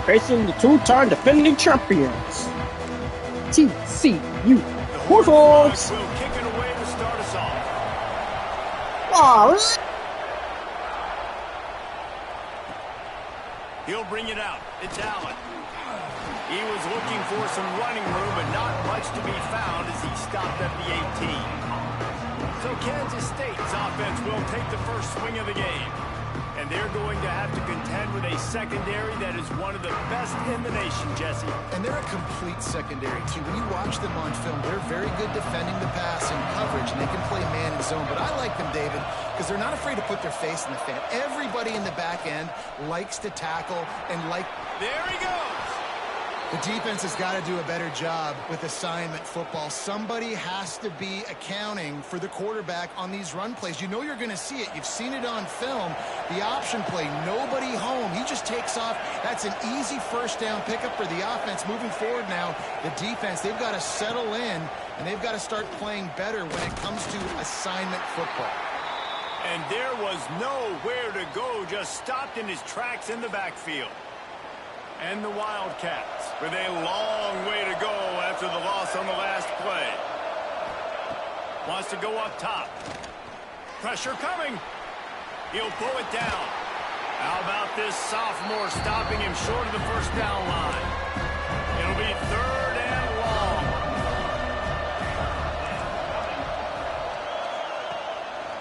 facing the two-time defending champions, TCU. Bulldogs. Will kick it away to start us off. Oh, He'll bring it out. It's Allen. He was looking for some running room, but not much to be found as he stopped at the 18. So Kansas State's offense will take the first swing of the game. And they're going to have to contend with a secondary that is one of the best in the nation, Jesse. And they're a complete secondary, too. When you watch them on film, they're very good defending the pass and coverage, and they can play man and zone. But I like them, David, because they're not afraid to put their face in the fan. Everybody in the back end likes to tackle and There he goes! The defense has got to do a better job with assignment football. Somebody has to be accounting for the quarterback on these run plays. You know you're going to see it. You've seen it on film. The option play, nobody home. He just takes off. That's an easy first down pickup for the offense. Moving forward now, the defense, they've got to settle in, and they've got to start playing better when it comes to assignment football. And there was nowhere to go, just stopped in his tracks in the backfield. And the Wildcats with a long way to go after the loss on the last play. Wants to go up top. Pressure coming. He'll pull it down. How about this sophomore stopping him short of the first down line? It'll be 3rd and long.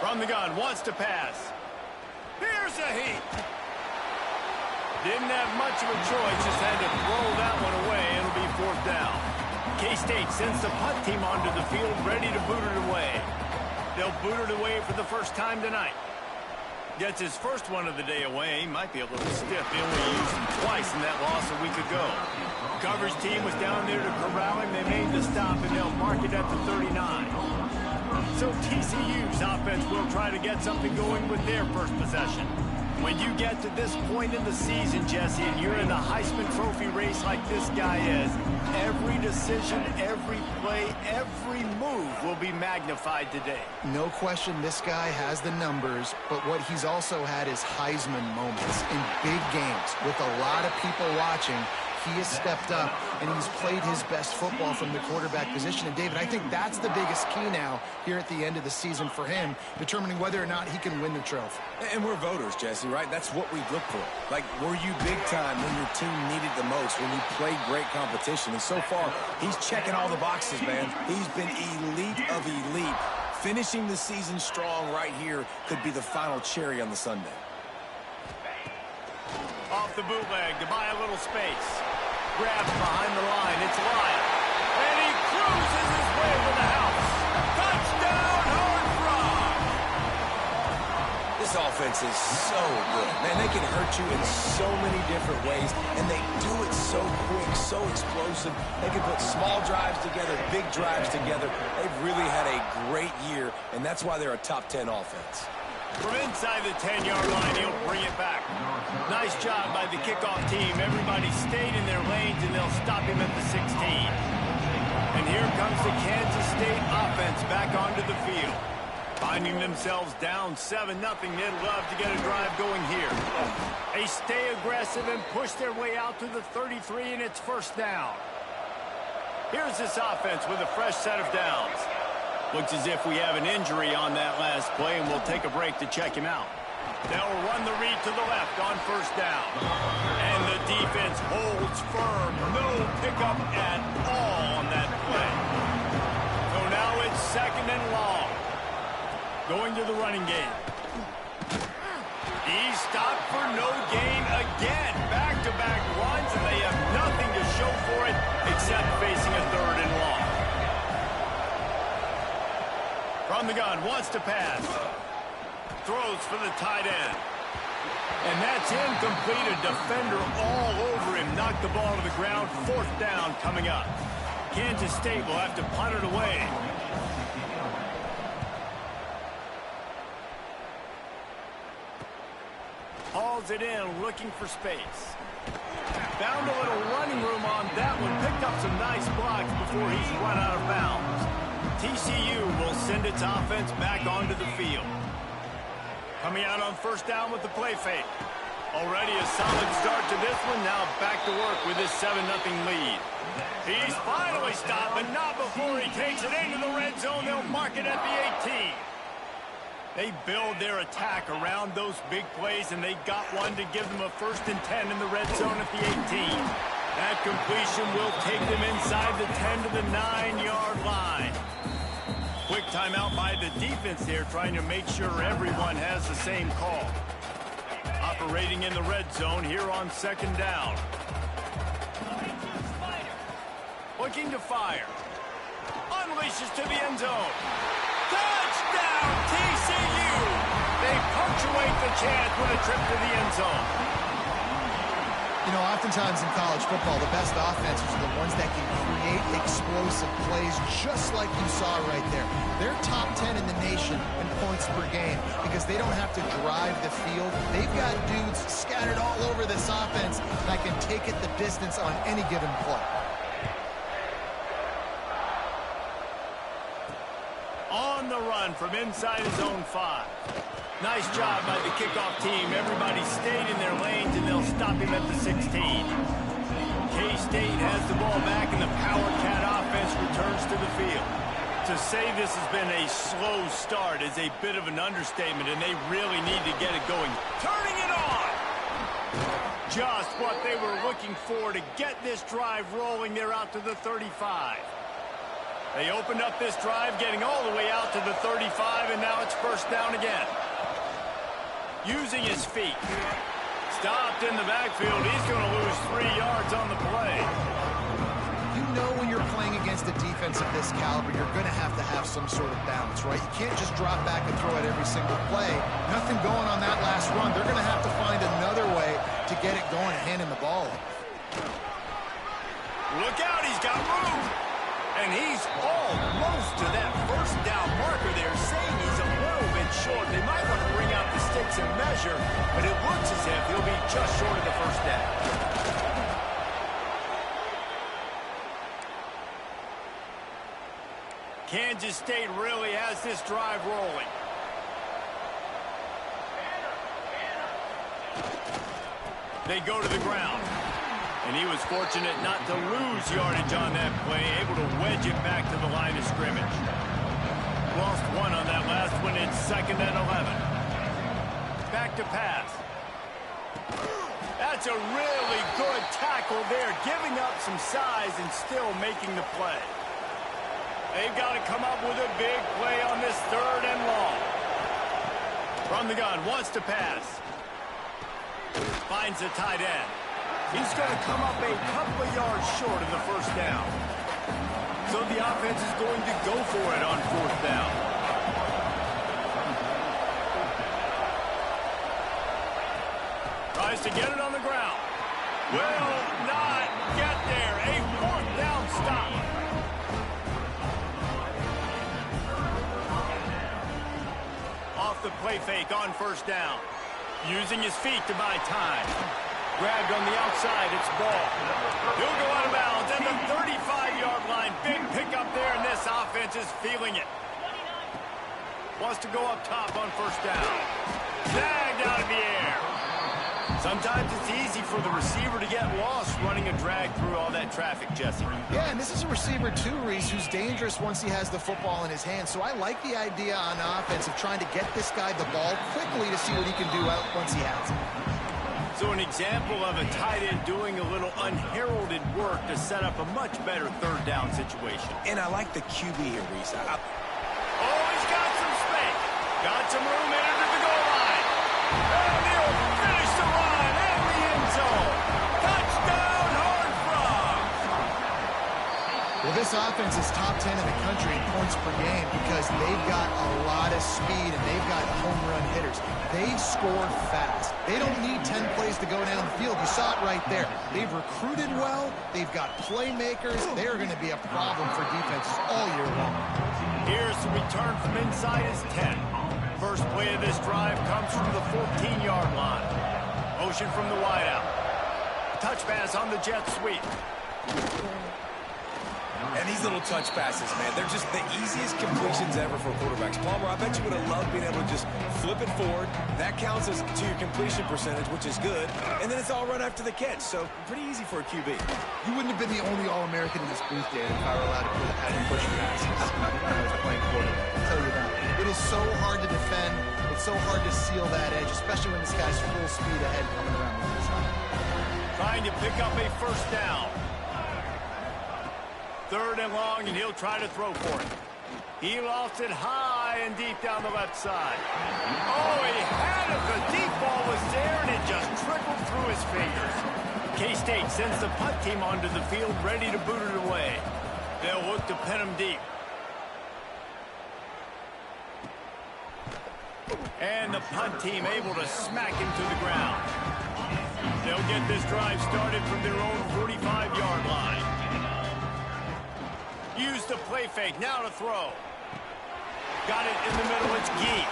From the gun, wants to pass. Here's a heat. Didn't have much of a choice, just had to throw that one away. It'll be 4th down. K-State sends the punt team onto the field, ready to boot it away. They'll boot it away for the first time tonight. Gets his first one of the day away. Might be a little stiff. They only used him twice in that loss a week ago. Coverage team was down there to corral him. They made the stop, and they'll mark it at the 39. So TCU's offense will try to get something going with their first possession. When you get to this point in the season, Jesse, and you're in the Heisman Trophy race like this guy is, every decision, every play, every move will be magnified today. No question this guy has the numbers, but what he's also had is Heisman moments in big games with a lot of people watching. He has stepped up, and he's played his best football from the quarterback position. And, David, I think that's the biggest key now here at the end of the season for him, determining whether or not he can win the trophy. And we're voters, Jesse, right? That's what we look for. Like, were you big time when your team needed the most, when you played great competition? And so far, he's checking all the boxes, man. He's been elite of elite. Finishing the season strong right here could be the final cherry on the sundae. Off the bootleg to buy a little space. Grabs behind the line. It's Lyle. And he cruises his way to the house. Touchdown, Horned Frog! This offense is so good. Man, they can hurt you in so many different ways, and they do it so quick, so explosive. They can put small drives together, big drives together. They've really had a great year, and that's why they're a top 10 offense. From inside the 10-yard line, he'll bring it back. Nice job by the kickoff team. Everybody stayed in their lanes, and they'll stop him at the 16. And here comes the Kansas State offense back onto the field. Finding themselves down 7-0, they'd love to get a drive going here. They stay aggressive and push their way out to the 33, and it's 1st down. Here's this offense with a fresh set of downs. Looks as if we have an injury on that last play, and we'll take a break to check him out. They'll run the read to the left on 1st down. And the defense holds firm. No pickup at all on that play. So now it's 2nd and long. Going to the running game. He's stopped for no gain again. Back-to-back runs, and they have nothing to show for it except facing a 3rd and long. From the gun, wants to pass. Throws for the tight end. And that's incomplete. A defender all over him. Knocked the ball to the ground. 4th down coming up. Kansas State will have to punt it away. Hauls it in, looking for space. Found a little running room on that one. Picked up some nice blocks before he's run out of bounds. TCU will send its offense back onto the field. Coming out on 1st down with the play fake. Already a solid start to this one. Now back to work with his 7-0 lead. He's finally stopped, but not before he takes it into the red zone. They'll mark it at the 18. They build their attack around those big plays, and they got one to give them a 1st and 10 in the red zone at the 18. That completion will take them inside the 10 to the 9-yard line. Quick timeout by the defense there, trying to make sure everyone has the same call. Operating in the red zone here on 2nd down. Looking to fire. Unleashes to the end zone. Touchdown, TCU! They punctuate the chance with a trip to the end zone. You know, oftentimes in college football, the best offenses are the ones that can create explosive plays just like you saw right there. They're top 10 in the nation in points per game because they don't have to drive the field. They've got dudes scattered all over this offense that can take it the distance on any given play. On the run from inside his own 5. Nice job by the kickoff team. Everybody stayed in their lanes, and they'll stop him at the 16. K-State has the ball back, and the Power Cat offense returns to the field. To say this has been a slow start is a bit of an understatement, and they really need to get it going. Turning it on! Just what they were looking for to get this drive rolling. They're out to the 35. They opened up this drive, getting all the way out to the 35, and now it's 1st down again. Using his feet. Stopped in the backfield. He's going to lose 3 yards on the play. You know when you're playing against a defense of this caliber, you're going to have some sort of balance, right? You can't just drop back and throw it every single play. Nothing going on that last run. They're going to have to find another way to get it going and handing the ball off. Look out, he's got room. And he's almost to that 1st down marker there, saying he's a little bit short. They might want to bring out the sticks and measure, but it looks as if he'll be just short of the 1st down. Kansas State really has this drive rolling. They go to the ground. And he was fortunate not to lose yardage on that play, able to wedge it back to the line of scrimmage. Lost 1 on that last one. It's 2nd and 11. Back to pass. That's a really good tackle there, giving up some size and still making the play. They've got to come up with a big play on this 3rd and long. From the gun, wants to pass. Finds the tight end. He's going to come up a couple of yards short of the 1st down. So the offense is going to go for it on 4th down. Tries to get it on the ground. Will not get there. A 4th down stop. Off the play fake on 1st down. Using his feet to buy time. Grabbed on the outside, it's ball. He'll go out of bounds at the 35-yard line. Big pickup there, and this offense is feeling it. Wants to go up top on 1st down. Snagged out of the air. Sometimes it's easy for the receiver to get lost running a drag through all that traffic, Jesse. Yeah, and this is a receiver too, Reese, who's dangerous once he has the football in his hands. So I like the idea on offense of trying to get this guy the ball quickly to see what he can do out once he has it. So an example of a tight end doing a little unheralded work to set up a much better 3rd down situation. And I like the QB here, Reese. Oh, he's got some space. Got some room in under the goal line. And he'll finish the run in the end zone. Touchdown, Horned Frogs. Well, this offense is top 10 in the country in points per game because they've got a lot of speed and they've got home run hitters. They score fast. They don't need 10 plays to go down the field. You saw it right there. They've recruited well. They've got playmakers. They're going to be a problem for defenses all year long. Here's the return from inside his 10. First play of this drive comes from the 14-yard line. Motion from the wideout. Touch pass on the jet sweep. And these little touch passes, man, they're just the easiest completions ever for quarterbacks. Palmer, I bet you would have loved being able to just flip it forward. That counts as to your completion percentage, which is good. And then it's all right after the catch, so pretty easy for a QB. You wouldn't have been the only All-American in this booth, Dan, if I were allowed to put ahead and push passes when I was playing quarterback. I'll tell you that. It is so hard to defend. It's so hard to seal that edge, especially when this guy's full speed ahead coming around the inside. Trying to pick up a first down. 3rd and long, and he'll try to throw for it. He lost it high and deep down the left side. Oh, he had it. The deep ball was there, and it just trickled through his fingers. K-State sends the punt team onto the field, ready to boot it away. They'll look to pin him deep. And the punt team able to smack him to the ground. They'll get this drive started from their own 45-yard line. Use the play fake, now to throw. Got it in the middle, it's Gee.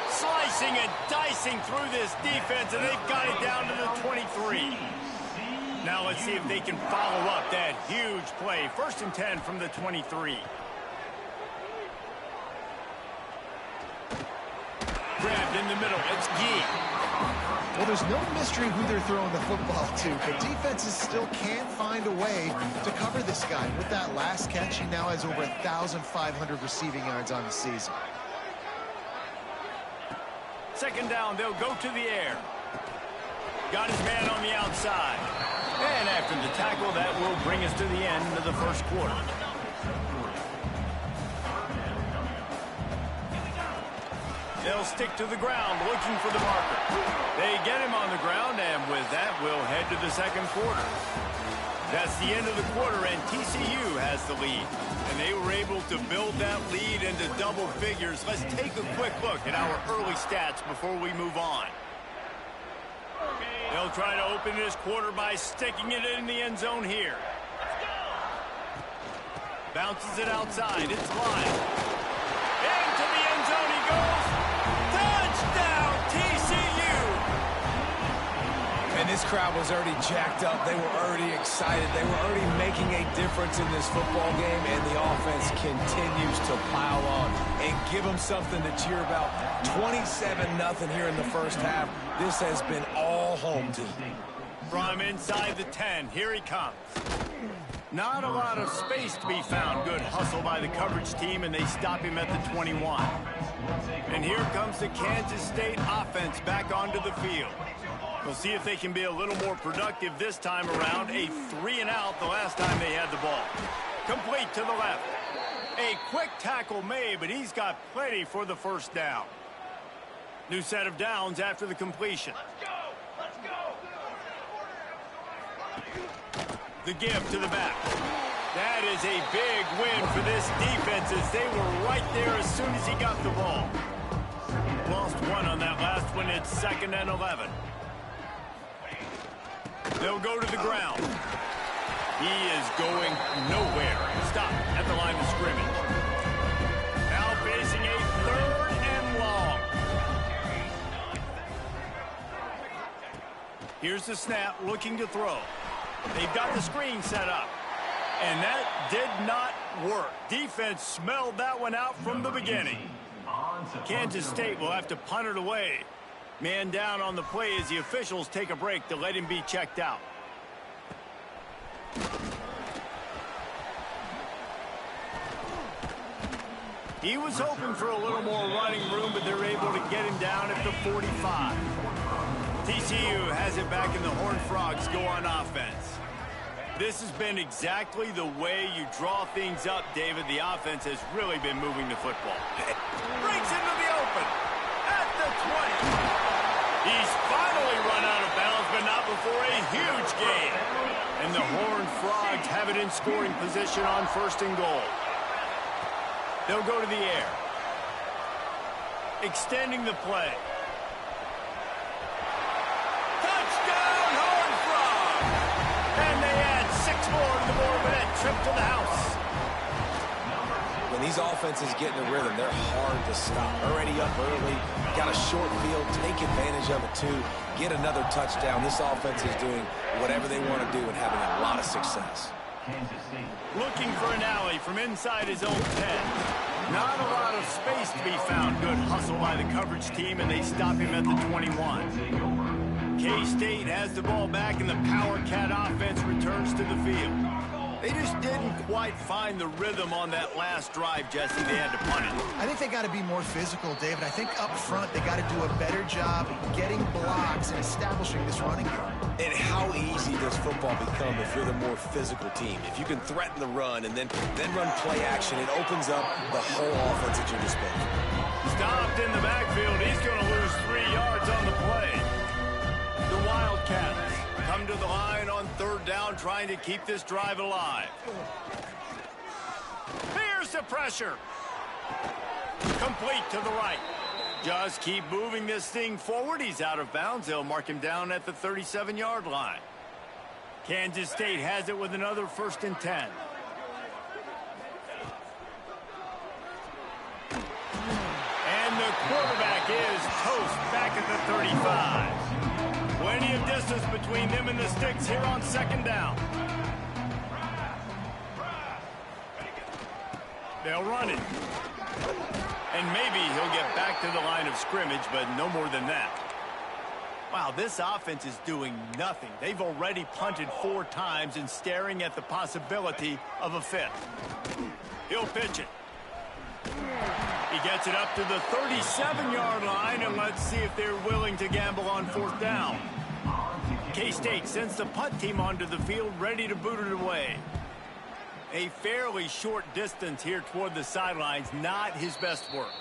Slicing and dicing through this defense, and they've got it down to the 23. Now let's see if they can follow up that huge play. 1st and 10 from the 23. Grabbed in the middle, it's Gee. Well, there's no mystery who they're throwing the football to, but defenses still can't find a way to cover this guy. With that last catch, he now has over 1,500 receiving yards on the season. 2nd down, they'll go to the air. Got his man on the outside. And after the tackle, that will bring us to the end of the 1st quarter. They'll stick to the ground, looking for the marker. They get him on the ground, and with that, we'll head to the 2nd quarter. That's the end of the quarter, and TCU has the lead. And they were able to build that lead into double figures. Let's take a quick look at our early stats before we move on. They'll try to open this quarter by sticking it in the end zone here. Bounces it outside. It's live. Into the end zone he goes. Touchdown, TCU! And this crowd was already jacked up. They were already excited. They were already making a difference in this football game, and the offense continues to pile on and give them something to cheer about. 27-0 here in the 1st half. This has been all home team. From inside the 10, here he comes. Not a lot of space to be found. Good hustle by the coverage team, and they stop him at the 21. And here comes the Kansas State offense back onto the field. We'll see if they can be a little more productive this time around. A 3-and-out the last time they had the ball. Complete to the left. A quick tackle made, but he's got plenty for the 1st down. New set of downs after the completion. Let's go! The give to the back. That is a big win for this defense as they were right there as soon as he got the ball. Lost one on that last one. It's 2nd and 11. They'll go to the ground. He is going nowhere. Stop at the line of scrimmage. Now facing a 3rd and long. Here's the snap, looking to throw. They've got the screen set up. And that did not work. Defense smelled that one out from the beginning. Kansas State will have to punt it away. Man down on the play as the officials take a break to let him be checked out. He was hoping for a little more running room, but they're able to get him down at the 45. TCU has it back, and the Horned Frogs go on offense. This has been exactly the way you draw things up, David. The offense has really been moving the football. Breaks into the open at the 20. He's finally run out of bounds, but not before a huge gain. And the Horned Frogs have it in scoring position on 1st and goal. They'll go to the air. Extending the play. Touchdown, Horned Frogs! And they add 6 more to the board with that trip to the house. When these offenses get in a rhythm, they're hard to stop. Already up early, got a short field, take advantage of it too, get another touchdown. This offense is doing whatever they want to do and having a lot of success. Looking for an alley from inside his own 10. Not a lot of space to be found. Good hustle by the coverage team, and they stop him at the 21. K-State has the ball back, and the Power Cat offense returns to the field. They just didn't quite find the rhythm on that last drive, Jesse. They had to punt it. I think they got to be more physical, David. I think up front they got to do a better job getting blocks and establishing this running game. And how easy does football become if you're the more physical team? If you can threaten the run and then run play action, it opens up the whole offense at your disposal. Stopped in the backfield. He's going to lose 3 yards on the play. The Wildcats come to the line on 3rd down, trying to keep this drive alive. Here's the pressure. Complete to the right. Just keep moving this thing forward. He's out of bounds. They'll mark him down at the 37-yard line. Kansas State has it with another 1st and 10. And the quarterback is toast back at the 35. Plenty of distance between them and the sticks here on 2nd down. They'll run it. And maybe he'll get back to the line of scrimmage, but no more than that. Wow, this offense is doing nothing. They've already punted 4 times and staring at the possibility of a 5th. He'll pitch it. He gets it up to the 37-yard line, and let's see if they're willing to gamble on 4th down. K-State sends the punt team onto the field, ready to boot it away. A fairly short distance here toward the sidelines, not his best work.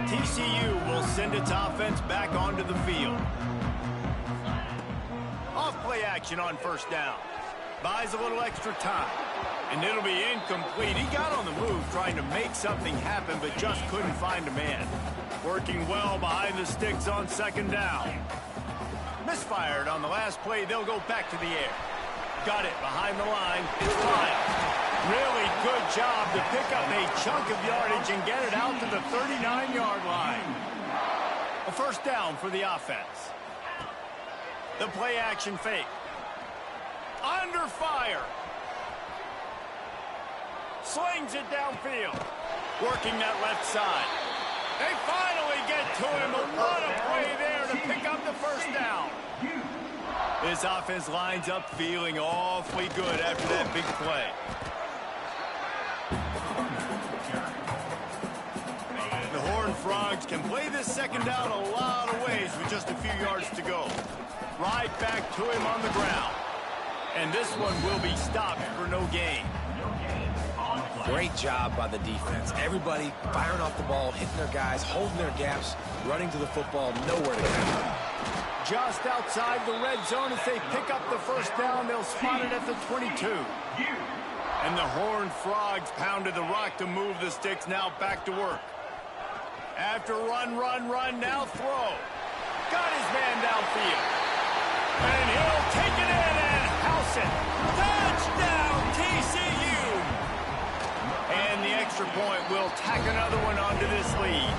TCU will send its offense back onto the field. Off play action on 1st down. Buys a little extra time. And it'll be incomplete. He got on the move trying to make something happen, but just couldn't find a man. Working well behind the sticks on 2nd down. Misfired on the last play. They'll go back to the air. Got it behind the line. It's fine. Really good job to pick up a chunk of yardage and get it out to the 39-yard line. A 1st down for the offense. The play action fake. Under fire. Slings it downfield. Working that left side. They finally get to him, but what a play there to pick up the 1st down. This offense lines up feeling awfully good after that big play. The Horned Frogs can play this 2nd down a lot of ways with just a few yards to go. Right back to him on the ground. And this one will be stopped for no gain. Great job by the defense. Everybody firing off the ball, hitting their guys, holding their gaps, running to the football, nowhere to go. Just outside the red zone as they pick up the 1st down. They'll spot it at the 22. And the Horned Frogs pounded the rock to move the sticks. Now back to work. After run, now throw. Got his man downfield. And he'll take it in and house it. Touchdown, TCU! And the extra point will tack another one onto this lead.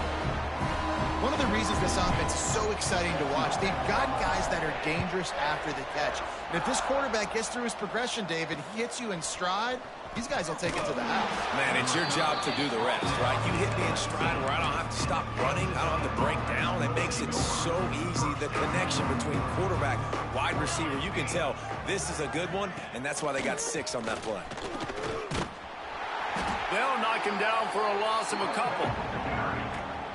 One of the reasons this offense is so exciting to watch, they've got guys that are dangerous after the catch. And if this quarterback gets through his progression, David, he hits you in stride, these guys will take it to the house. Man, it's your job to do the rest, right? You hit me in stride where I don't have to stop running, I don't have to break down. It makes it so easy. The connection between quarterback, wide receiver, you can tell this is a good one, and that's why they got 6 on that play. They'll knock him down for a loss of a couple.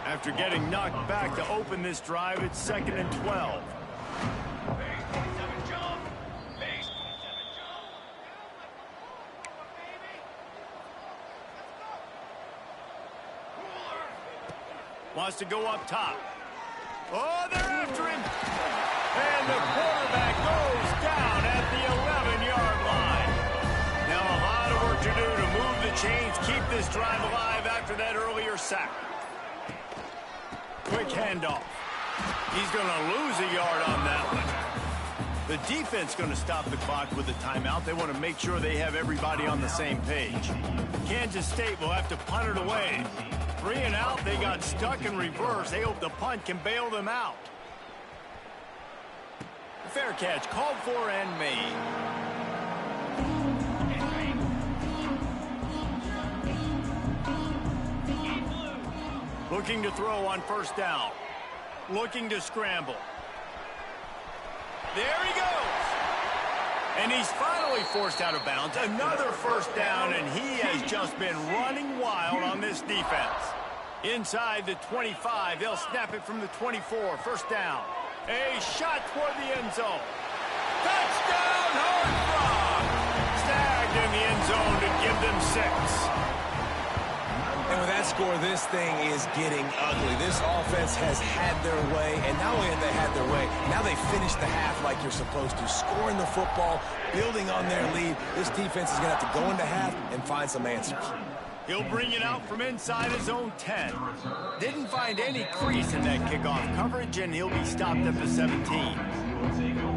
After getting knocked back to open this drive, it's 2nd and 12. Wants to go up top. Oh, they're after him. And the quarterback goes down at the 11-yard line. Now a lot of work to do to move the chains, keep this drive alive after that earlier sack. Quick handoff. He's going to lose a yard on that one. The defense going to stop the clock with a timeout. They want to make sure they have everybody on the same page. Kansas State will have to punt it away. 3 and out, they got stuck in reverse. They hope the punt can bail them out. Fair catch, called for and made. Looking to throw on first down. Looking to scramble. There he goes. And he's finally forced out of bounds. Another first down, and he has just been running wild on this defense. Inside the 25, they'll snap it from the 24. First down. A shot toward the end zone. Touchdown, Horned Frog! Snagged in the end zone to give them 6. And with that score, this thing is getting ugly. This offense has had their way, and not only have they had their way, now they finished the half like you're supposed to, scoring the football, building on their lead. This defense is going to have to go into half and find some answers. He'll bring it out from inside his own 10. Didn't find any crease in that kickoff coverage, and he'll be stopped at the 17.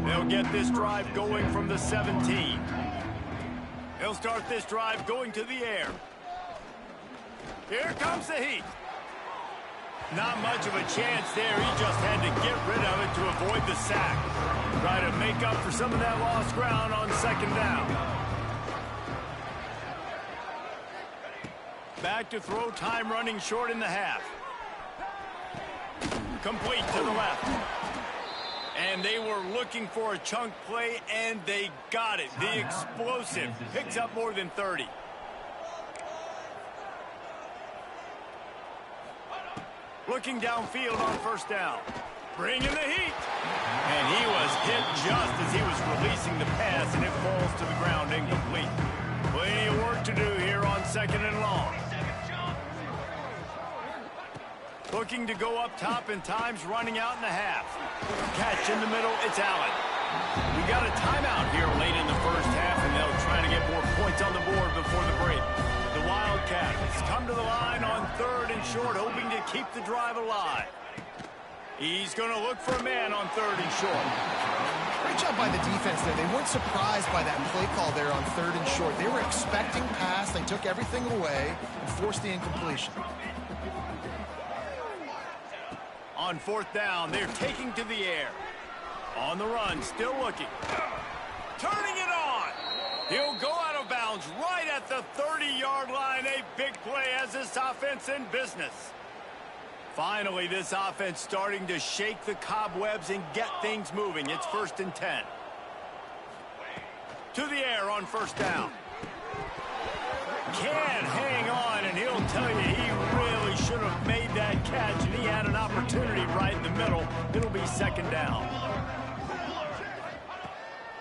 They'll get this drive going from the 17. They'll start this drive going to the air. Here comes the heat. Not much of a chance there. He just had to get rid of it to avoid the sack. Try to make up for some of that lost ground on second down. Back to throw, time running short in the half. Complete to the left. And they were looking for a chunk play, and they got it. The explosive picks up more than 30. Looking downfield on first down. Bringing the heat. And he was hit just as he was releasing the pass, and it falls to the ground incomplete. Plenty of work to do here on second and long. Looking to go up top, and time's running out in the half. Catch in the middle, it's Allen. We got a timeout here late in the first half, and they'll try to get more points on the board before the break. The Wildcats come to the line on third and short, hoping to keep the drive alive. He's going to look for a man on third and short. Great job by the defense there. They weren't surprised by that play call there on third and short. They were expecting pass. They took everything away and forced the incompletion. On fourth down, they're taking to the air. On the run, still looking. Turning it on. He'll go out of bounds right at the 30-yard line. A big play as this offense in business. Finally, this offense starting to shake the cobwebs and get things moving. It's first and 10. To the air on first down. Can't hang on, and he'll tell you he really should have made that catch, and he had an opportunity right in the middle. It'll be second down.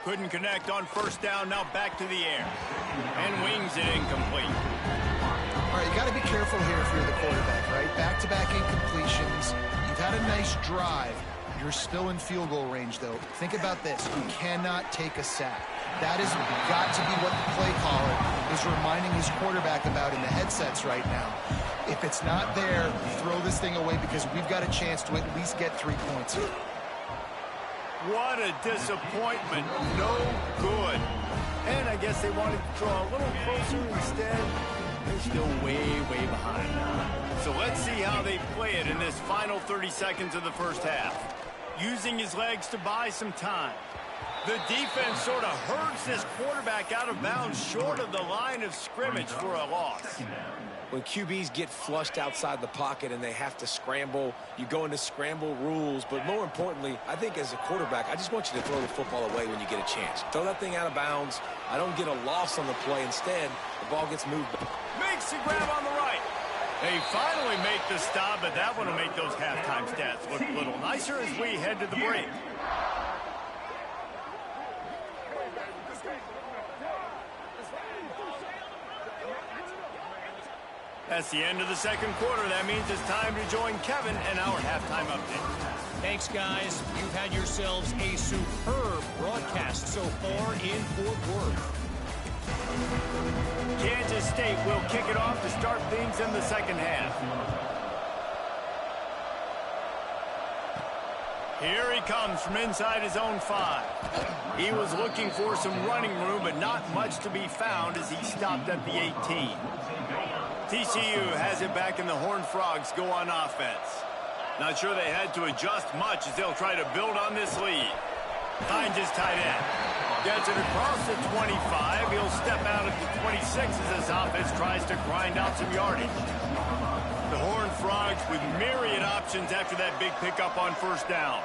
Couldn't connect on first down, now back to the air. And wings it incomplete. All right, you got to be careful here if you're the quarterback, right? Back-to-back incompletions. You've had a nice drive. You're still in field goal range, though. Think about this. You cannot take a sack. That has got to be what the play caller is reminding his quarterback about in the headsets right now. If it's not there, throw this thing away because we've got a chance to at least get 3 points here. What a disappointment. No good. And I guess they wanted to draw a little closer instead. They're still way, way behind. So let's see how they play it in this final 30 seconds of the first half. Using his legs to buy some time. The defense sort of herds this quarterback out of bounds short of the line of scrimmage for a loss. When QBs get flushed outside the pocket and they have to scramble, you go into scramble rules. But more importantly, I think as a quarterback, I just want you to throw the football away when you get a chance. Throw that thing out of bounds. I don't get a loss on the play. Instead, the ball gets moved. Makes the grab on the right. They finally make the stop, but that one will make those halftime stats look a little nicer as we head to the break. That's the end of the second quarter. That means it's time to join Kevin and our halftime update. Thanks, guys. You've had yourselves a superb broadcast so far in Fort Worth. Kansas State will kick it off to start things in the second half. Here he comes from inside his own 5. He was looking for some running room, but not much to be found as he stopped at the 18. TCU has it back, and the Horned Frogs go on offense. Not sure they had to adjust much as they'll try to build on this lead. Finds his tight end. Gets it across the 25. He'll step out at the 26 as this offense tries to grind out some yardage. The Horned Frogs with myriad options after that big pickup on first down.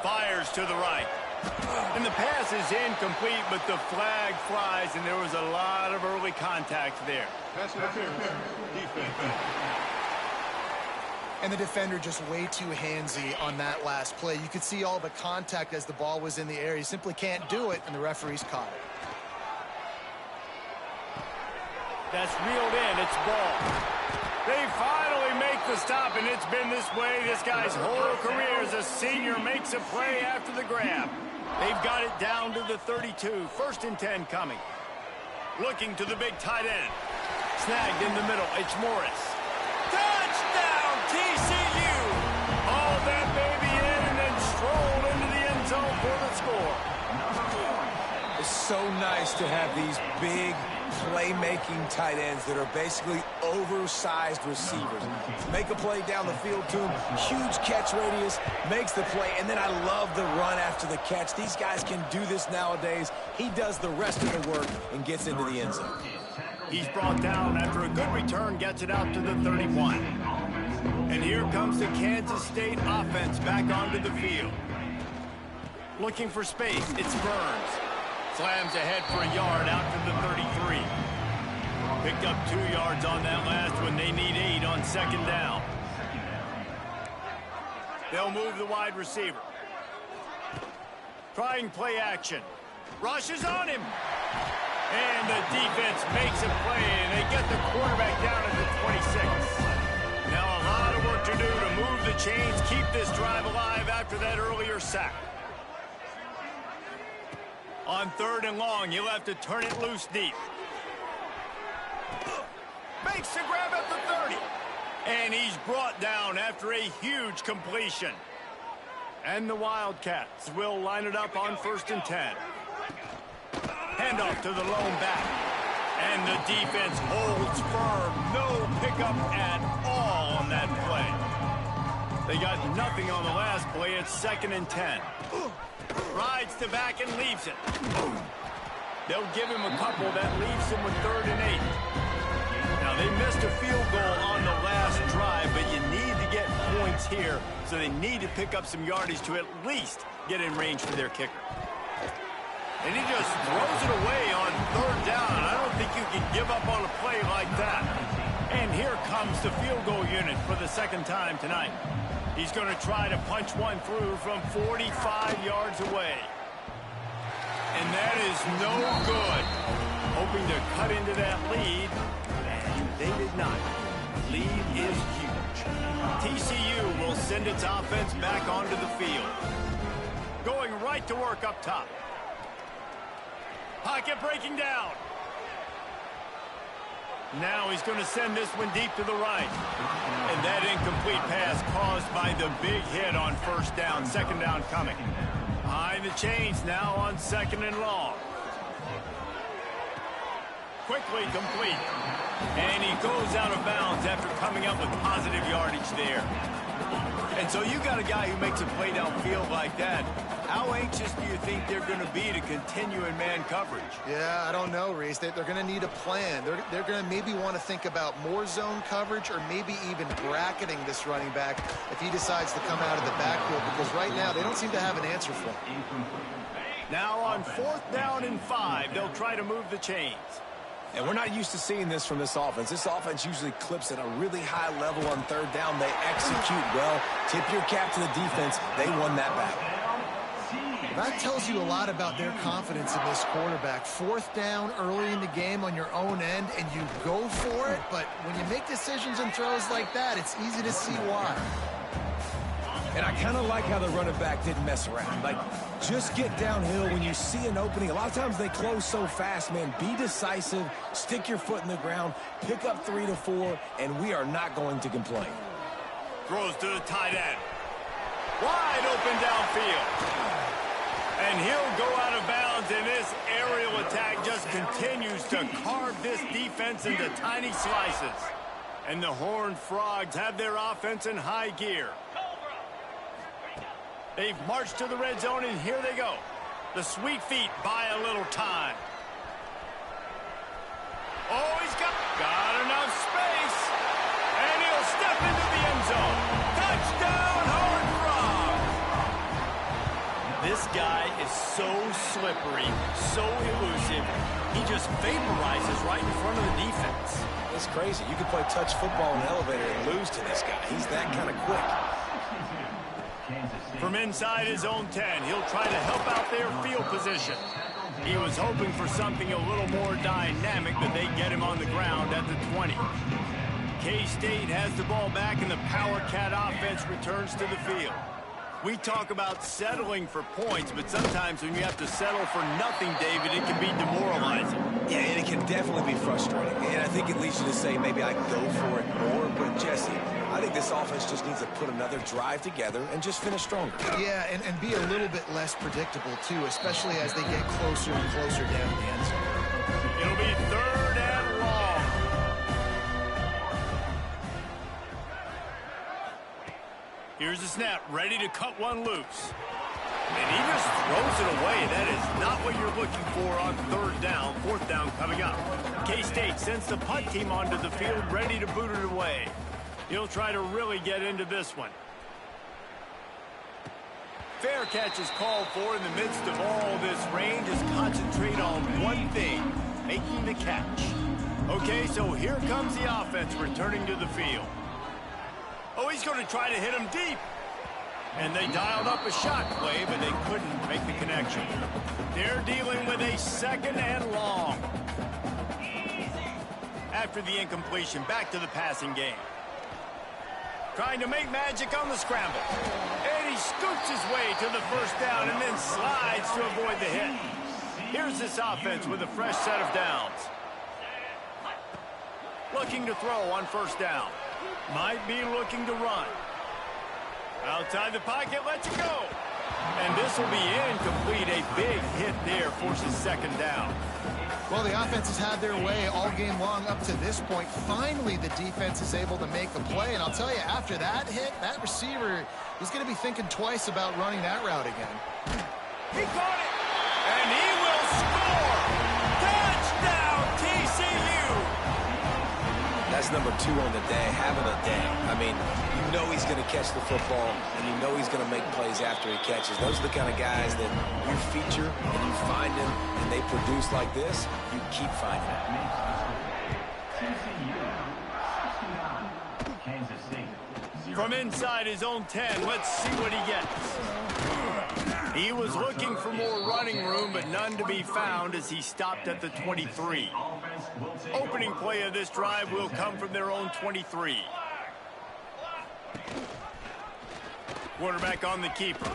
Fires to the right. And the pass is incomplete, but the flag flies, and there was a lot of early contact there. Pass interference. Defense. And the defender just way too handsy on that last play. You could see all the contact as the ball was in the air. He simply can't do it, and the referee's caught it. That's reeled in. It's ball. They finally make the stop, and it's been this way this guy's whole career as a senior makes a play after the grab. They've got it down to the 32. 1st and 10 coming. Looking to the big tight end. Snagged in the middle. It's Morris. Touchdown, TCU! Hauled that baby in and then strolled into the end zone for the score. It's so nice to have these big playmaking tight ends that are basically oversized receivers. Make a play down the field to him, huge catch radius, makes the play, and then I love the run after the catch. These guys can do this nowadays. He does the rest of the work and gets into the end zone. He's brought down after a good return, gets it out to the 31. And here comes the Kansas State offense back onto the field. Looking for space, it's Burns. Slams ahead for a yard out to the 33. Picked up 2 yards on that last one. They need 8 on 2nd down. They'll move the wide receiver. Trying play action. Rushes on him. And the defense makes a play, and they get the quarterback down at the 26. Now a lot of work to do to move the chains, keep this drive alive after that earlier sack. On 3rd and long, you'll have to turn it loose deep. Makes the grab at the 30. And he's brought down after a huge completion. And the Wildcats will line it up on 1st and 10. Handoff to the lone back. And the defense holds firm. No pickup at all on that play. They got nothing on the last play. It's 2nd and 10. Rides to back and leaves it. They'll give him a couple. That leaves him with 3rd and 8. Now, they missed a field goal on the last drive, but you need to get points here, so they need to pick up some yardage to at least get in range for their kicker. And he just throws it away on 3rd down. I don't think you can give up on a play like that. And here comes the field goal unit for the 2nd time tonight. He's going to try to punch one through from 45 yards away. And that is no good. Hoping to cut into that lead, and they did not. Lead is huge. TCU will send its offense back onto the field. Going right to work up top. Pocket breaking down. Now he's going to send this one deep to the right. And that incomplete pass caused by the big hit on 1st down. 2nd down coming. Behind the chains now on 2nd and long. Quickly complete. And he goes out of bounds after coming up with positive yardage there. And so you got a guy who makes a play downfield like that. How anxious do you think they're going to be to continue in man coverage? Yeah, I don't know, Reese. They're going to need a plan. They're going to maybe want to think about more zone coverage or maybe even bracketing this running back if he decides to come out of the backfield, because right now they don't seem to have an answer for him. Now on 4th down and 5, they'll try to move the chains. And we're not used to seeing this from this offense. This offense usually clips at a really high level on 3rd down. They execute well. Tip your cap to the defense. They won that battle. That tells you a lot about their confidence in this quarterback. 4th down early in the game on your own end, and you go for it. But when you make decisions and throws like that, it's easy to see why. And I kind of like how the running back didn't mess around. Like, just get downhill when you see an opening. A lot of times they close so fast, man. Be decisive, stick your foot in the ground, pick up 3 to 4, and we are not going to complain. Throws to the tight end. Wide open downfield. And he'll go out of bounds, and this aerial attack just continues to carve this defense into tiny slices. And the Horned Frogs have their offense in high gear. They've marched to the red zone, and here they go. The Sweet Feet buy a little time. Oh, he's got enough space. And he'll step This guy is so slippery, so elusive. He just vaporizes right in front of the defense. It's crazy. You can play touch football in an elevator and lose to this guy. He's that kind of quick. From inside his own 10, he'll try to help out their field position. He was hoping for something a little more dynamic, but they get him on the ground at the 20. K-State has the ball back, and the Power Cat offense returns to the field. We talk about settling for points, but sometimes when you have to settle for nothing, David, it can be demoralizing. Yeah, and it can definitely be frustrating. And I think it leads you to say maybe I go for it more. But, Jesse, I think this offense just needs to put another drive together and just finish stronger. Yeah, and be a little bit less predictable, too, especially as they get closer and closer down the end zone. It'll be 3rd and long. Here's the snap, ready to cut one loose. And he just throws it away. That is not what you're looking for on 3rd down, 4th down coming up. K-State sends the punt team onto the field, ready to boot it away. He'll try to really get into this one. Fair catch is called for. In the midst of all this rain, just concentrate on one thing, making the catch. Okay, so here comes the offense returning to the field. Oh, he's going to try to hit him deep. And they dialed up a shot play, but they couldn't make the connection. They're dealing with a 2nd and long. After the incompletion, back to the passing game. Trying to make magic on the scramble. And he scoots his way to the 1st down and then slides to avoid the hit. Here's this offense with a fresh set of downs. Looking to throw on 1st down. Might be looking to run. Outside the pocket, lets it go. And this will be incomplete. A big hit there forces 2nd down. Well, the offense has had their way all game long up to this point. Finally, the defense is able to make a play. And I'll tell you, after that hit, that receiver is going to be thinking twice about running that route again. He caught it. And he will score. Touchdown, TCU. That's number 2 on the day, having a day. I mean, you know he's going to catch the football, and you know he's going to make plays after he catches. Those are the kind of guys that you feature and you find them, and they produce like this. You keep finding them. From inside his own 10, let's see what he gets. He was looking for more running room, but none to be found as he stopped at the 23. Opening play of this drive will come from their own 23. Quarterback on the keeper.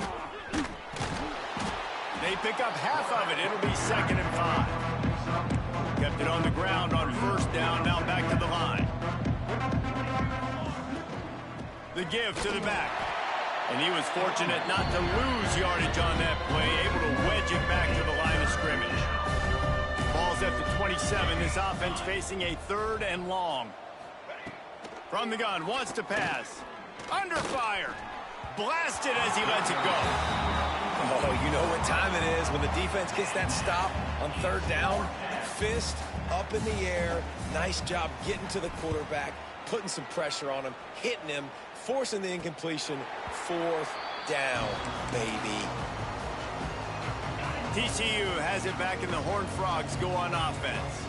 They pick up half of it. It'll be 2nd and 5. Kept it on the ground on 1st down. Now back to the line. The give to the back. And he was fortunate not to lose yardage on that play, able to wedge it back to the line of scrimmage. Ball's at the 27. This offense facing a 3rd and long. From the gun, wants to pass. Under fire. Blasted as he lets it go. Oh, you know what time it is when the defense gets that stop on 3rd down. Fist up in the air. Nice job getting to the quarterback, putting some pressure on him, hitting him, forcing the incompletion. 4th down, baby. TCU has it back, and the Horned Frogs go on offense.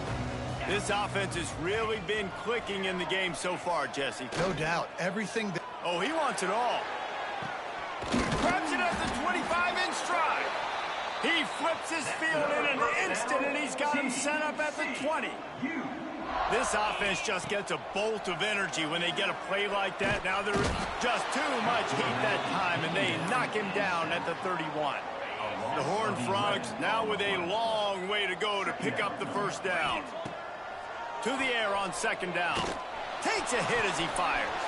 This offense has really been clicking in the game so far, Jesse. No doubt. Everything that... Oh, he wants it all. Grabs it at the 25 in stride. He flips his field in an instant, and he's got him set up at the 20. This offense just gets a bolt of energy when they get a play like that. Now there's just too much heat that time, and they knock him down at the 31. The Horned Frogs now with a long way to go to pick up the 1st down. To the air on 2nd down. Takes a hit as he fires.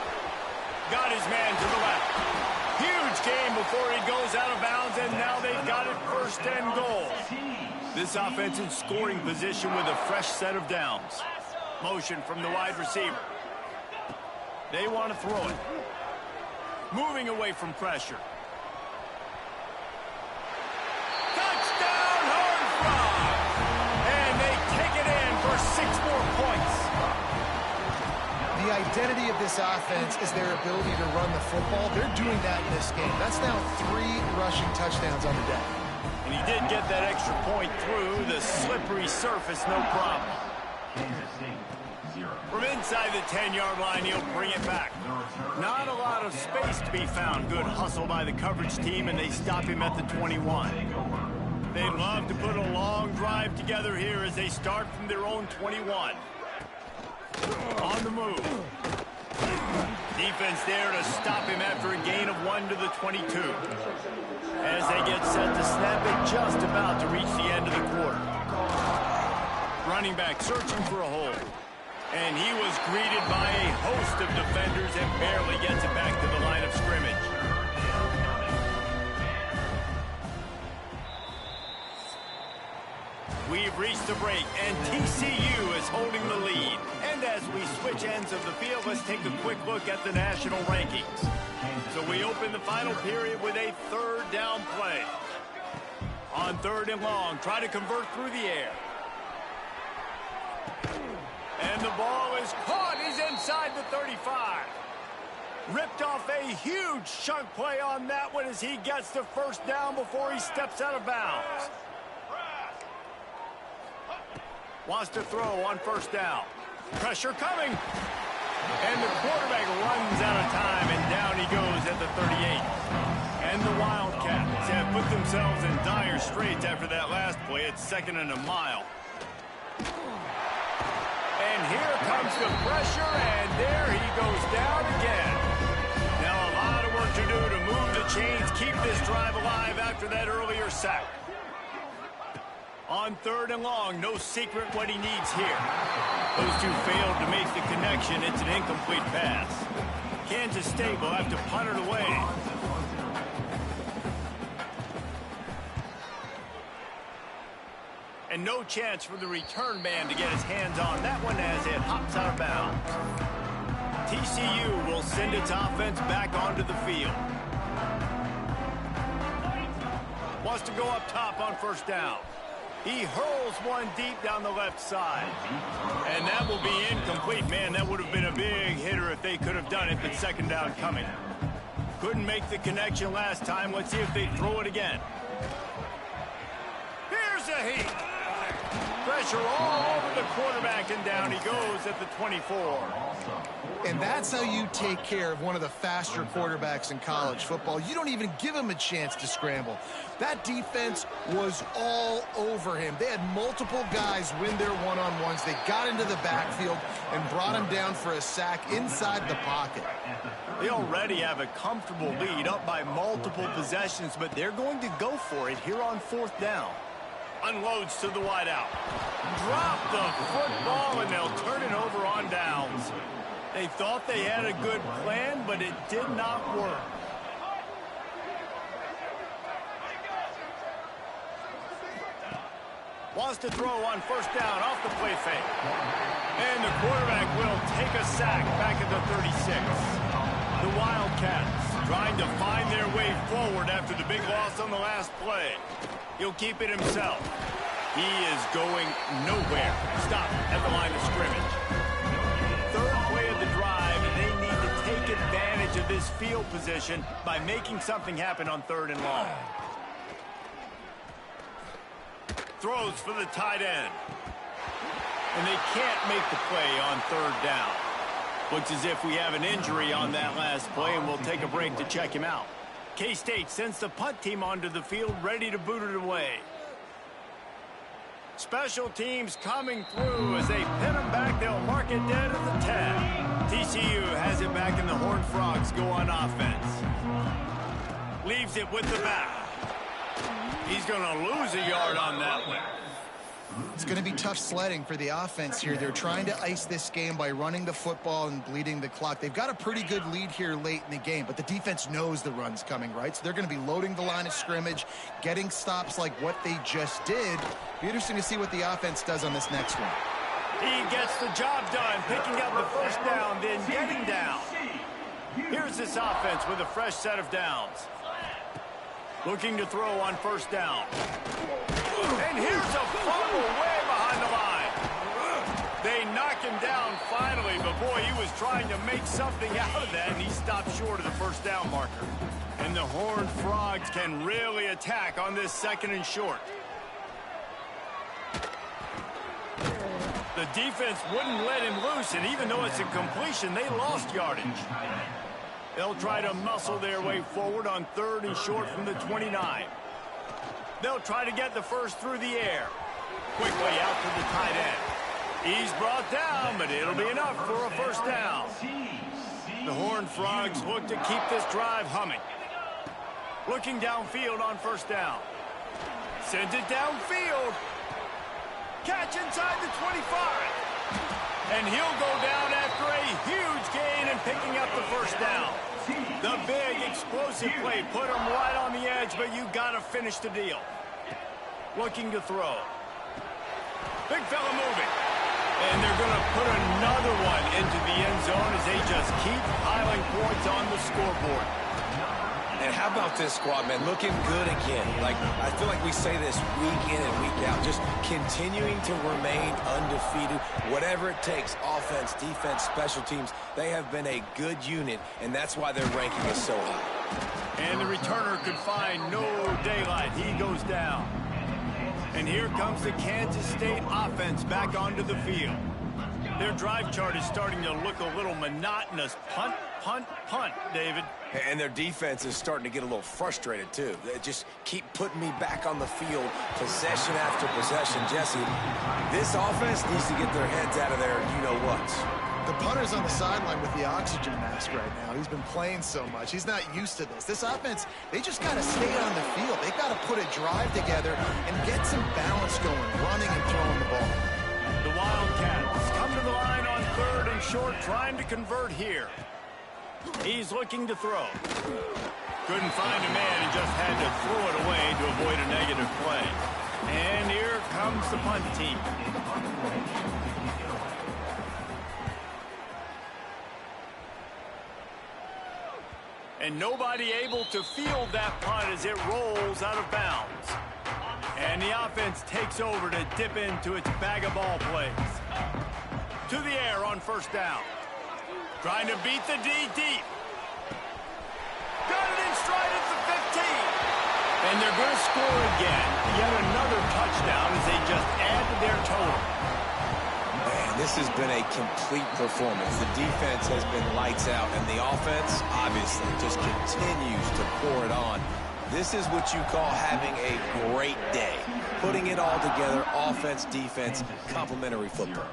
Got his man to the left. Huge game before he goes out of bounds, and now they've got it 1st and goal. This offense in scoring position with a fresh set of downs. Motion from the wide receiver. They want to throw it. Moving away from pressure. Touchdown, Horned Frogs! And they take it in for 6 more points. The identity of this offense is their ability to run the football. They're doing that in this game. That's now 3 rushing touchdowns on the day. And he did get that extra point through the slippery surface, no problem. From inside the 10-yard line, he'll bring it back. Not a lot of space to be found. Good hustle by the coverage team, and they stop him at the 21. They'd love to put a long drive together here as they start from their own 21. On the move. Defense there to stop him after a gain of 1 to the 22. As they get set to snap it, just about to reach the end of the quarter. Running back searching for a hole. And he was greeted by a host of defenders and barely gets it back to the line of scrimmage. We've reached the break, and TCU is holding the lead. And as we switch ends of the field, let's take a quick look at the national rankings. So we open the final period with a 3rd down play. On 3rd and long, try to convert through the air. And the ball is caught. He's inside the 35. Ripped off a huge chunk play on that one as he gets the 1st down before he steps out of bounds. Wants to throw on 1st down. Pressure coming. And the quarterback runs out of time, and down he goes at the 38. And the Wildcats have put themselves in dire straits after that last play. It's 2nd and a mile. And here comes the pressure, and there he goes down again. Now a lot of work to do to move the chains, keep this drive alive after that earlier sack. On 3rd and long, no secret what he needs here. Those two failed to make the connection. It's an incomplete pass. Kansas State will have to punt it away. And no chance for the return man to get his hands on that one as it hops out of bounds. TCU will send its offense back onto the field. Wants to go up top on 1st down. He hurls one deep down the left side. And that will be incomplete. Man, that would have been a big hitter if they could have done it, but 2nd down coming. Couldn't make the connection last time. Let's see if they throw it again. Here's a heat. Pressure all over the quarterback, and down he goes at the 24. And that's how you take care of one of the faster quarterbacks in college football. You don't even give him a chance to scramble. That defense was all over him. They had multiple guys win their one-on-ones. They got into the backfield and brought him down for a sack inside the pocket. They already have a comfortable lead up by multiple possessions, but they're going to go for it here on 4th down. Unloads to the wideout. Drop the football, and they'll turn it over on downs. They thought they had a good plan, but it did not work. Wants to throw on 1st down off the play fake. And the quarterback will take a sack back at the 36. The Wildcats trying to find their way forward after the big loss on the last play. He'll keep it himself. He is going nowhere. Stop at the line of scrimmage. 3rd play of the drive, and they need to take advantage of this field position by making something happen on 3rd and long. Throws for the tight end. And they can't make the play on 3rd down. Looks as if we have an injury on that last play, and we'll take a break to check him out. K-State sends the punt team onto the field, ready to boot it away. Special teams coming through as they pin them back. They'll mark it dead at the 10. TCU has it back, and the Horned Frogs go on offense. Leaves it with the back. He's going to lose a yard on that one. It's going to be tough sledding for the offense here. They're trying to ice this game by running the football and bleeding the clock. They've got a pretty good lead here late in the game, but the defense knows the run's coming, right? So they're going to be loading the line of scrimmage, getting stops like what they just did. Be interesting to see what the offense does on this next one. He gets the job done, picking up the 1st down, then getting down. Here's this offense with a fresh set of downs. Looking to throw on 1st down. And here's a fumble way behind the line. They knock him down finally, but Boy, he was trying to make something out of that, and he stopped short of the first down marker. And the Horned Frogs can really attack on this 2nd and short. The defense wouldn't let him loose, and even though it's a completion, they lost yardage. They'll try to muscle their way forward on 3rd and short from the 29. They'll try to get the first through the air. Quickly out to the tight end. He's brought down, but it'll be enough for a first down. The Horned Frogs look to keep this drive humming. Looking downfield on first down. Sends it downfield. Catch inside the 25. And he'll go down after a huge gain and picking up the first down. The big explosive play put him right on the edge, but you got to finish the deal. Looking to throw. Big fella moving. And they're going to put another one into the end zone as they just keep piling points on the scoreboard. And how about this squad, man? Looking good again. Like, I feel like we say this week in and week out. Just continuing to remain undefeated. Whatever it takes, offense, defense, special teams, they have been a good unit, and that's why their ranking is so high. And the returner could find no daylight. He goes down. And here comes the Kansas State offense back onto the field. Their drive chart is starting to look a little monotonous. Punt, punt, punt, David. And their defense is starting to get a little frustrated, too. They just keep putting me back on the field, possession after possession. Jesse, this offense needs to get their heads out of their you-know-whats. The punter's on the sideline with the oxygen mask right now. He's been playing so much. He's not used to this. This offense, they just got to stay on the field. They got to put a drive together and get some balance going, running and throwing the ball. The Wildcats come to the line on 3rd and short, trying to convert here. He's looking to throw. Couldn't find a man and just had to throw it away to avoid a negative play. And here comes the punt team. And nobody able to field that punt as it rolls out of bounds. And the offense takes over to dip into its bag of ball plays. To the air on first down. Trying to beat the D deep. Got it in stride at the 15. And they're going to score again. Yet another touchdown as they just add to their total. Man, this has been a complete performance. The defense has been lights out, and the offense, obviously, just continues to pour it on. This is what you call having a great day. Putting it all together, offense, defense, complementary football.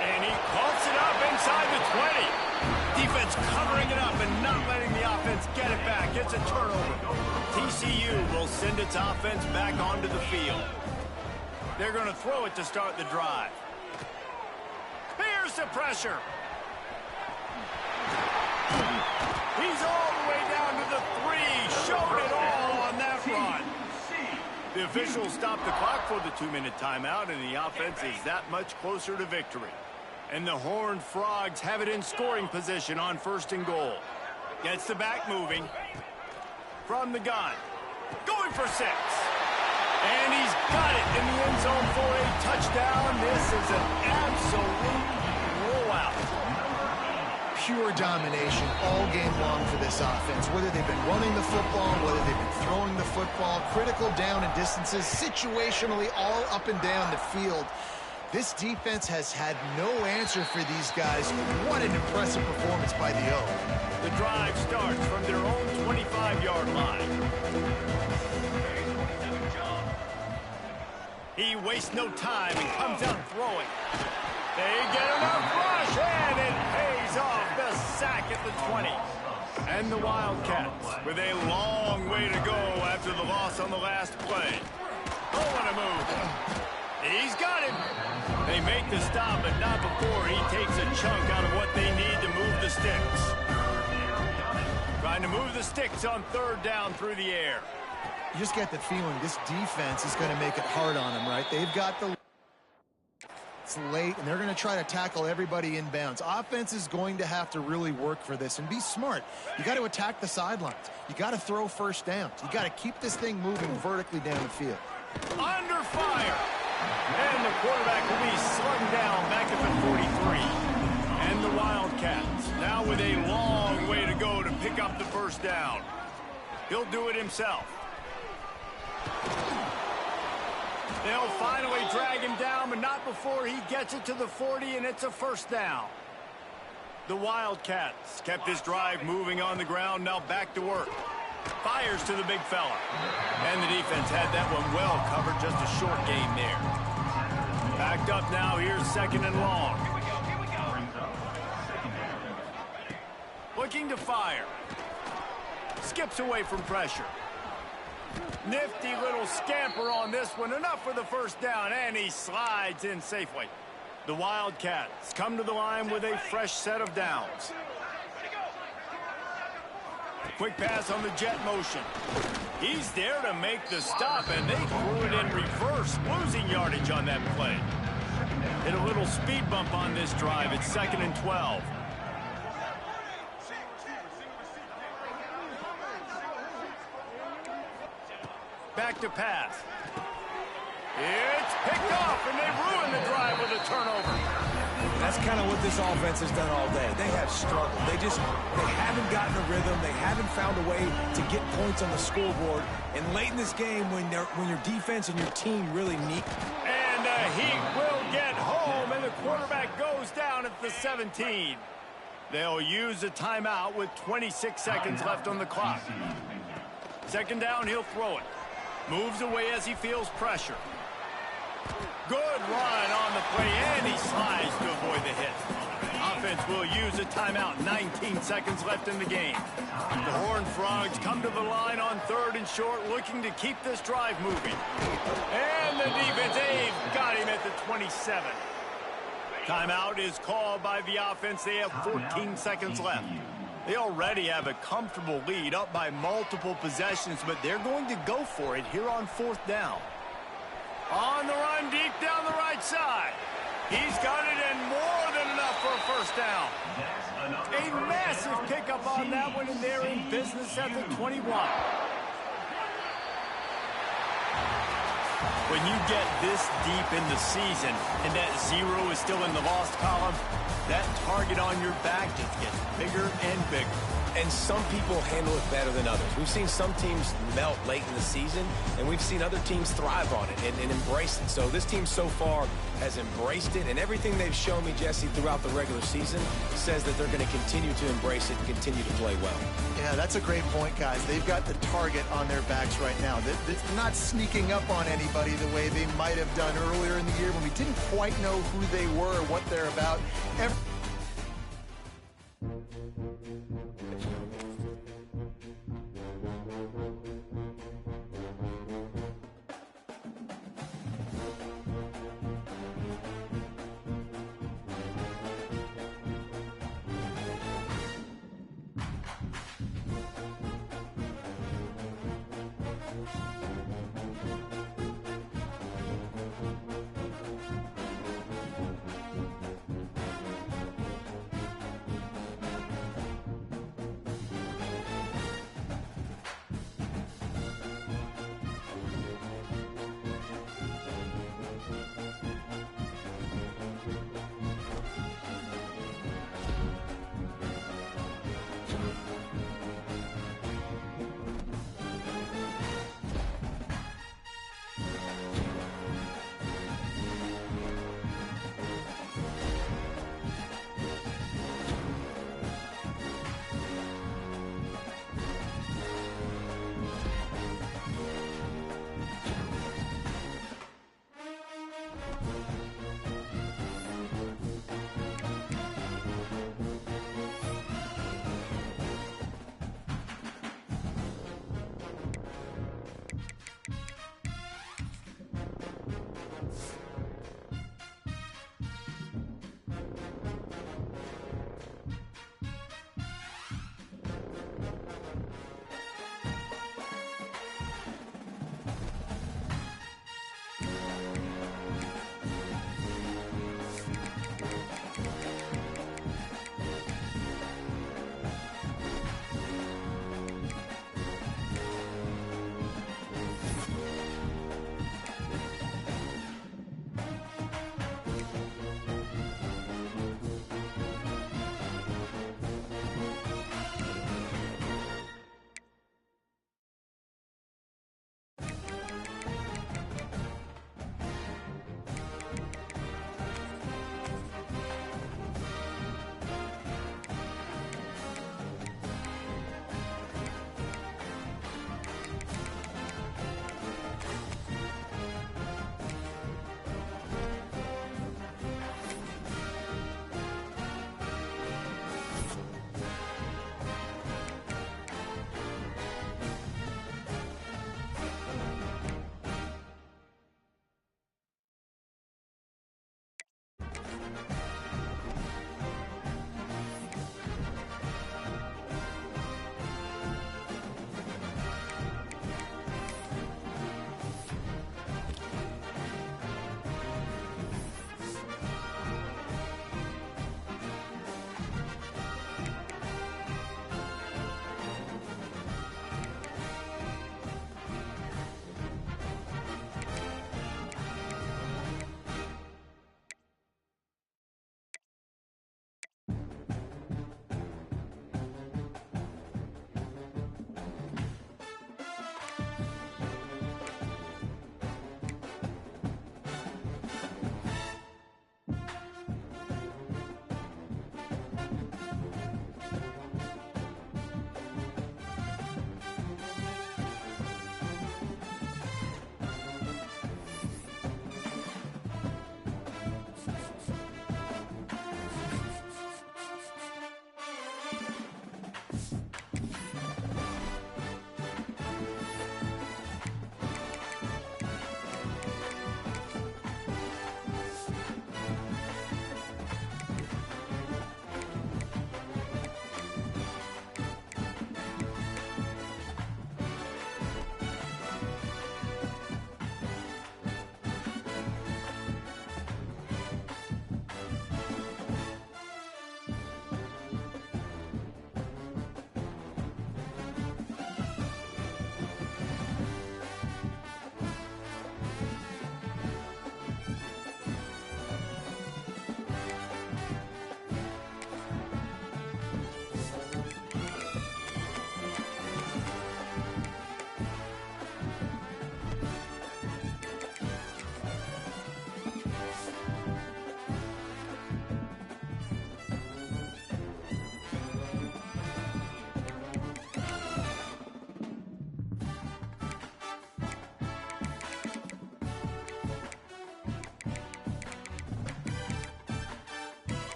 And he coughs it up inside the 20. Defense covering it up and not letting the offense get it back. It's a turnover. TCU will send its offense back onto the field. They're going to throw it to start the drive. Here's the pressure. He's all the way down to the 3. Showed it all on that run. The officials stopped the clock for the 2-minute timeout, and the offense is that much closer to victory. And the Horned Frogs have it in scoring position on 1st and goal. Gets the back moving. From the gun. Going for 6. And he's got it in the end zone for a touchdown. This is an absolute blowout. Pure domination all game long for this offense. Whether they've been running the football, whether they've been throwing the football, critical down and distances, situationally all up and down the field. This defense has had no answer for these guys. What an impressive performance by the O. The drive starts from their own 25-yard line. He wastes no time and comes out throwing. They get enough rush, and it pays off. The sack at the 20. And the Wildcats with a long way to go after the loss on the last play. Oh, what a move. He's got him. They make the stop, but not before he takes a chunk out of what they need to move the sticks. Trying to move the sticks on 3rd down through the air. You just get the feeling this defense is going to make it hard on them, right? They've got the... It's late, and they're going to try to tackle everybody inbounds. Offense is going to have to really work for this and be smart. You got to attack the sidelines. You got to throw first downs. You got to keep this thing moving vertically down the field. Under fire. And the quarterback will be slung down back up at 43. And the Wildcats. Now with a long way to go to pick up the first down. He'll do it himself. They'll finally drag him down, but not before he gets it to the 40, and it's a first down. The Wildcats kept this drive moving on the ground, now back to work. Fires to the big fella. And the defense had that one well covered, just a short game there. Backed up now, here's second and long. Looking to fire. Skips away from pressure. Nifty little scamper on this one. Enough for the first down, and he slides in safely. The Wildcats come to the line with a fresh set of downs. Quick pass on the jet motion. He's there to make the stop, and they threw it in reverse, losing yardage on that play. Hit a little speed bump on this drive. It's 2nd and 12. Back to pass. It's picked off, and they ruin the drive with a turnover. That's kind of what this offense has done all day. They have struggled. They haven't gotten a rhythm. They haven't found a way to get points on the scoreboard. And late in this game, when your defense and your team really need. And he will get home, and the quarterback goes down at the 17. They'll use a timeout with 26 seconds left on the clock. Second down, he'll throw it. Moves away as he feels pressure. Good run on the play, and he slides to avoid the hit. Offense will use a timeout. 19 seconds left in the game. The Horned Frogs come to the line on 3rd and short, looking to keep this drive moving. And the defense, they've got him at the 27. Timeout is called by the offense. They have 14 seconds left. They already have a comfortable lead, up by multiple possessions, but they're going to go for it here on 4th down. On the run, deep down the right side. He's got it, and more than enough for a first down. A massive pickup on that one, and they're in business at the 21. When you get this deep in the season and that 0 is still in the lost column, that target on your back just gets bigger and bigger. And some people handle it better than others. We've seen some teams melt late in the season, and we've seen other teams thrive on it and embrace it. So this team so far has embraced it, and everything they've shown me, Jesse, throughout the regular season says that they're going to continue to embrace it and continue to play well. Yeah, that's a great point, guys. They've got the target on their backs right now. They're not sneaking up on anybody the way they might have done earlier in the year when we didn't quite know who they were or what they're about.